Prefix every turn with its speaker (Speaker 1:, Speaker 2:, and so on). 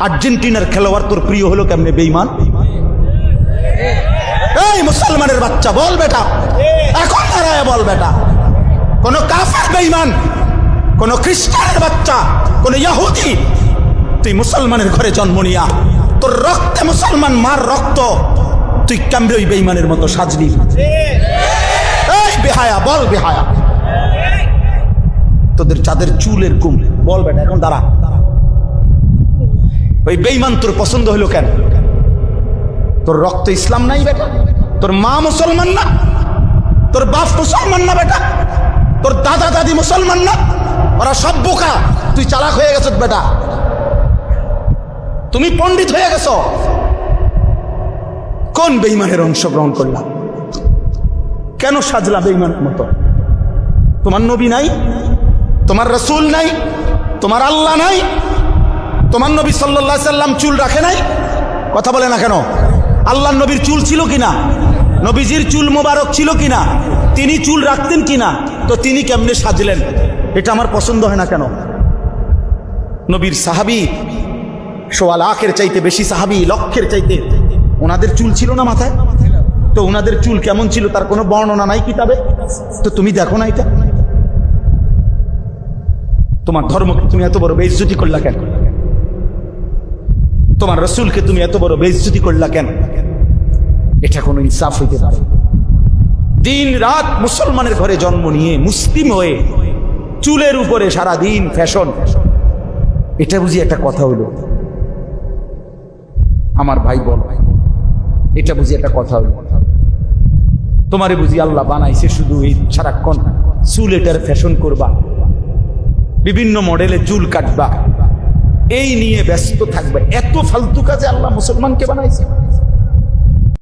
Speaker 1: আর্জেন্টিনার খেলোয়াড় তোর প্রিয় হলো কেমনে বেঈমান? এই মুসলমানের বাচ্চা বল বেটা, এখন দাঁড়ায় বল বেটা। কোন কাফের বেঈমান, কোন খ্রিস্টানের বাচ্চা, কোন ইহুদি, তুই মুসলমানের ঘরে জন্ম নিয়া তোর রক্তে মুসলমান মার রক্ত, তুই কেমনে ওই বেঈমানের মতো সাজলি? এই বেহায়া বল বেহায়া, তোদের চাঁদের চুলের কুম বল বেটা, এখন দাঁড়া। ওই বেঈমান তোর পছন্দ হলো কেন? তোর রক্ত ইসলাম নাই বেটা, তোর মা মুসলমান না, তোর বাপ মুসলমান না বেটা, তোর দাদা দাদি মুসলমান না, ওরা সব বোকা, তুই চালাক হয়ে গেছ বেটা, তুমি পণ্ডিত হয়ে গেছ। কোন বেঈমানের অংশগ্রহণ করলাম? কেন সাজলা বেঈমানের মতো? তোমার নবী নাই, তোমার রাসূল নাই, তোমার আল্লাহ নাই, তোমার নবী সাল্লাল্লাহু আলাইহি সাল্লাম চুল রাখে নাই? কথা বলে না কেন? আল্লাহর নবীর চুল ছিল কিনা? নবীজির চুল মোবারক ছিল কিনা? তিনি চুল রাখতেন কিনা? তো তিনি কেমনে সাজলেন? এটা আমার পছন্দ হয় না কেন? নবীর সাহাবী সোয়া লাখের চাইতে বেশি সাহাবী, লক্ষের চাইতে, ওনাদের চুল ছিল না মাথায়? তো ওনাদের চুল কেমন ছিল তার কোনো বর্ণনা নাই কিতাবে? তো তুমি দেখো না এটা? তোমার ধর্মকে তুমি এত বড় বেইজ্জতি করলা কেন? তোমার রাসূলকে তুমি এত বড় বেইজ্জতি করলা কেন? এটা কোনো ইনসাফ হইতে পারে? দিন রাত মুসলমানের ঘরে জন্ম নিয়ে মুসলিম হয়ে চুলের উপরে সারা দিন ফ্যাশন, এটা বুঝি একটা কথা হইল? আমার ভাই বল, এটা বুঝি একটা কথা হইল? তোমারে বুঝি আল্লাহ বানাইছে শুধু এই সারাক্ষণ চুল এটার ফ্যাশন করবা, বিভিন্ন মডেলে চুল কাটবা, এই নিয়ে ব্যস্ত থাকবে? এত ফালতু কাজে আল্লাহ মুসলমানকে বানাইছে?